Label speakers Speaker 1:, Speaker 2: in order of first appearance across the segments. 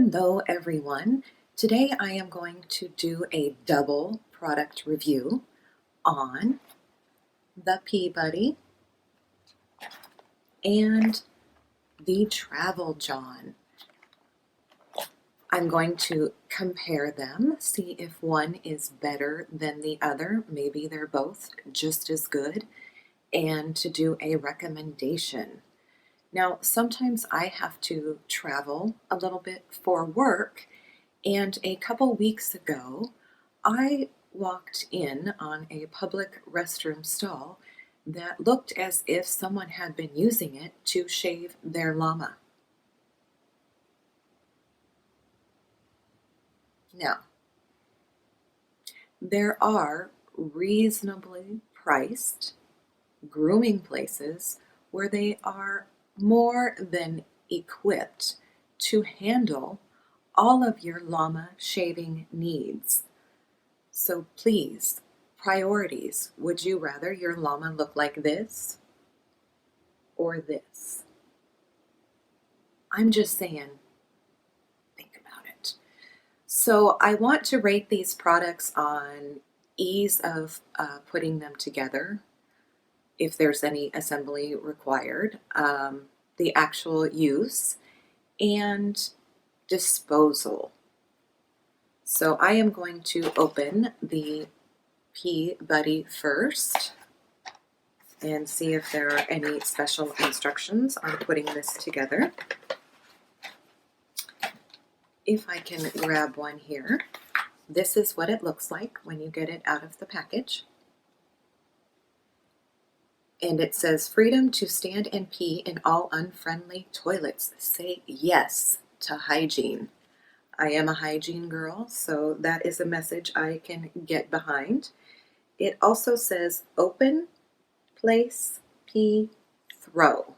Speaker 1: Hello everyone. Today I am going to do a double product review on the Peabody and the Travel John. I'm going to compare them, see if one is better than the other. Maybe they're both just as good, and to do a recommendation. Now, sometimes I have to travel a little bit for work, and a couple weeks ago, I walked in on a public restroom stall that looked as if someone had been using it to shave their llama. Now, there are reasonably priced grooming places where they are more than equipped to handle all of your llama shaving needs. So please, priorities. Would you rather your llama look like this or this? I'm just saying, think about it. So I want to rate these products on ease of putting them together, if there's any assembly required, the actual use, and disposal. So I am going to open the Peabody first and see if there are any special instructions on putting this together. If I can grab one here, this is what it looks like when you get it out of the package. And it says, freedom to stand and pee in all unfriendly toilets. Say yes to hygiene. I am a hygiene girl, so that is a message I can get behind. It also says open, place, pee, throw.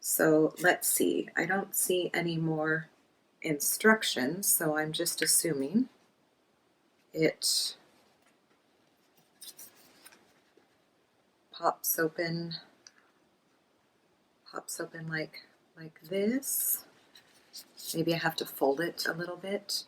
Speaker 1: So let's see. I don't see any more instructions, so I'm just assuming it pops open like this. Maybe I have to fold it a little bit.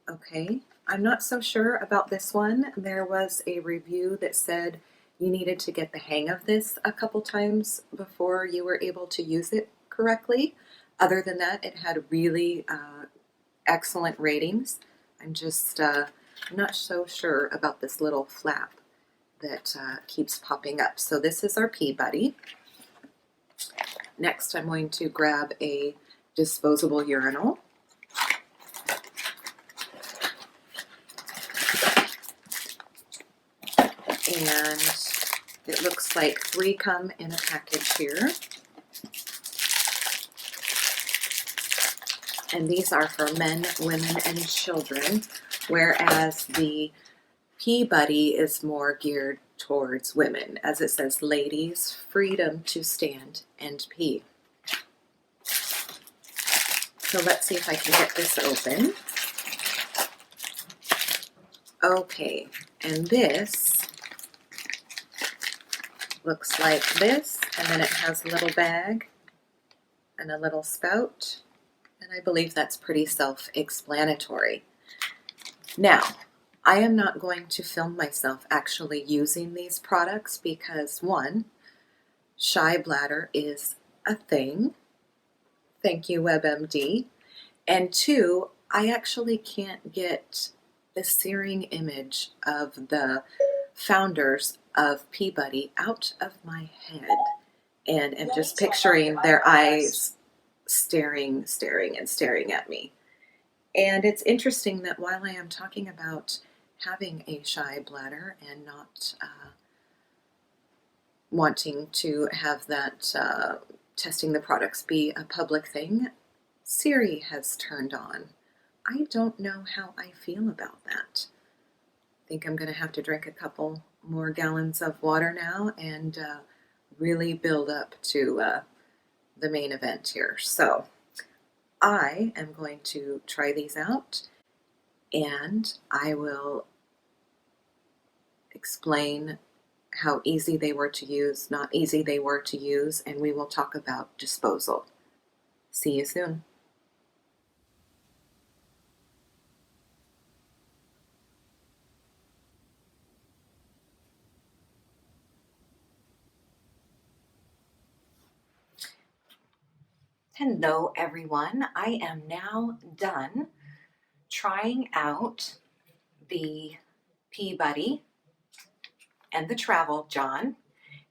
Speaker 1: Okay, I'm not so sure about this one. There was a review that said you needed to get the hang of this a couple times before you were able to use it correctly. Other than that, it had really excellent ratings. I'm just not so sure about this little flap that keeps popping up. So this is our Peabody. Next, I'm going to grab a disposable urinal. And it looks like 3 come in a package here. And these are for men, women, and children, whereas the Peabody is more geared towards women, as it says, ladies, freedom to stand and pee. So let's see if I can get this open. Okay, and this looks like this, and then it has a little bag and a little spout, and I believe that's pretty self-explanatory. Now, I am not going to film myself actually using these products because, one, shy bladder is a thing. Thank you, WebMD. And two, I actually can't get the searing image of the founders of Peabody out of my head. And am just picturing their eyes staring at me. And it's interesting that while I am talking about having a shy bladder and not wanting to have that testing the products be a public thing, Siri has turned on. I don't know how I feel about that. I think I'm going to have to drink a couple more gallons of water now and really build up to the main event here. So I am going to try these out, and I will explain how easy they were to use, not easy they were to use, and we will talk about disposal. See you soon. Hello, everyone. I am now done trying out the Peabody and the Travel John.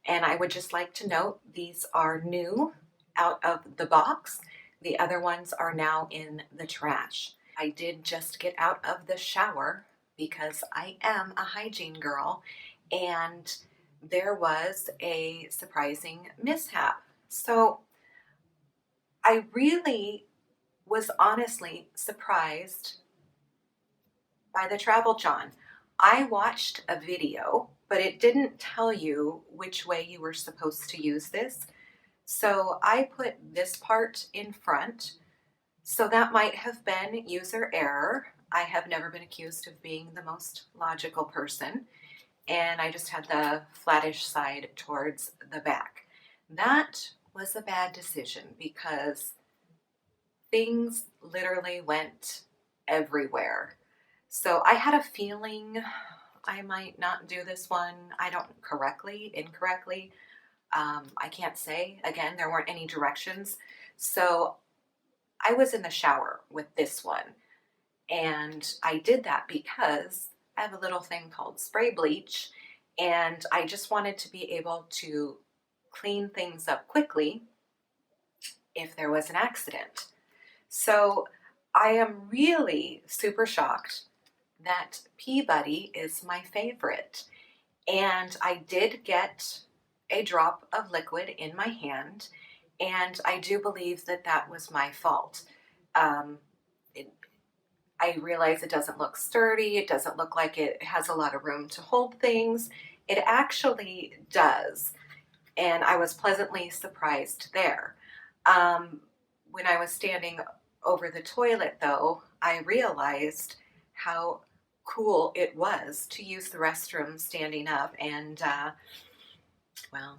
Speaker 1: And I would just like to note these are new out of the box. The other ones are now in the trash. I did just get out of the shower because I am a hygiene girl, and there was a surprising mishap. So I really was honestly surprised by the Travel John. I watched a video, but it didn't tell you which way you were supposed to use this. So I put this part in front. So that might have been user error. I have never been accused of being the most logical person. And I just had the flattish side towards the back. That was a bad decision because things literally went everywhere. So I had a feeling I might not do this one. I don't incorrectly. I can't say. Again, there weren't any directions. So I was in the shower with this one. And I did that because I have a little thing called spray bleach. And I just wanted to be able to clean things up quickly if there was an accident. So I am really super shocked that Peabody is my favorite. And I did get a drop of liquid in my hand, and I do believe that that was my fault. Um, it, I realize it doesn't look sturdy. It doesn't look like it has a lot of room to hold things. It actually does, and I was pleasantly surprised there. When I was standing over the toilet, though, I realized how cool it was to use the restroom standing up, and well,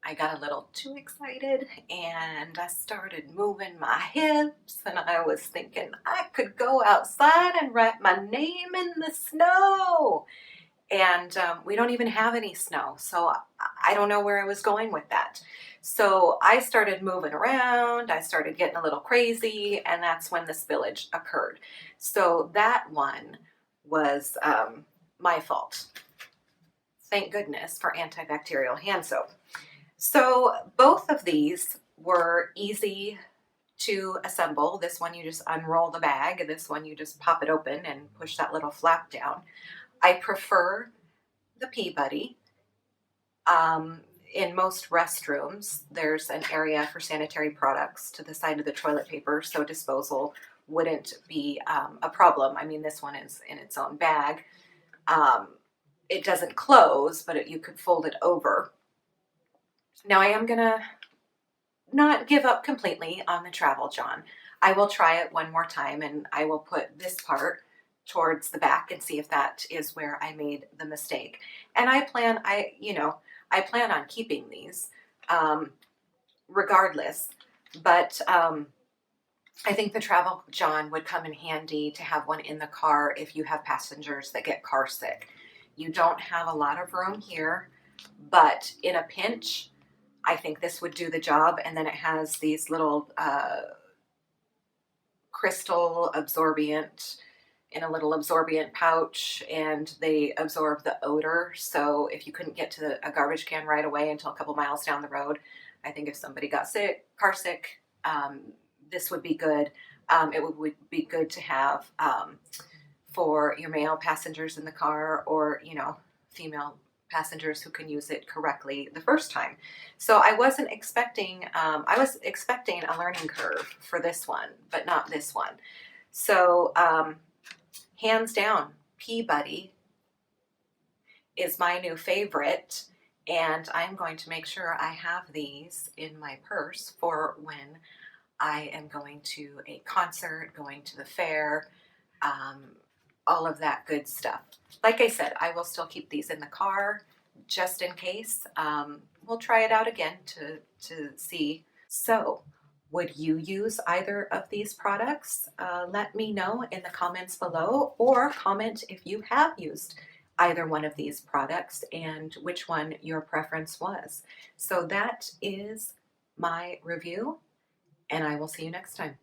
Speaker 1: I got a little too excited and I started moving my hips, and I was thinking I could go outside and write my name in the snow. And we don't even have any snow, so I don't know where I was going with that. So I started moving around, I started getting a little crazy, and that's when the spillage occurred. So that one was my fault. Thank goodness for antibacterial hand soap. So both of these were easy to assemble. This one you just unroll the bag, and this one you just pop it open and push that little flap down. I prefer the Peabody. In most restrooms, there's an area for sanitary products to the side of the toilet paper, so disposal wouldn't be a problem. I mean, this one is in its own bag. It doesn't close, but you could fold it over. Now I am going to not give up completely on the Travel John. I will try it one more time, and I will put this part towards the back and see if that is where I made the mistake. And I plan on keeping these regardless, but I think the Travel John would come in handy to have one in the car if you have passengers that get car sick. You don't have a lot of room here, but in a pinch, I think this would do the job. And then it has these little crystal absorbent in a little absorbent pouch, and they absorb the odor. So if you couldn't get to a garbage can right away until a couple miles down the road, I think if somebody got sick, car sick, this would be good. It would be good to have for your male passengers in the car, or female passengers who can use it correctly the first time. So I wasn't expecting, I was expecting a learning curve for this one, but not this one. So hands down, Peabody is my new favorite, and I'm going to make sure I have these in my purse for when I am going to a concert, going to the fair, all of that good stuff. Like I said, I will still keep these in the car just in case. We'll try it out again to see. So Would you use either of these products? Let me know in the comments below, or comment if you have used either one of these products and which one your preference was. So that is my review, and I will see you next time.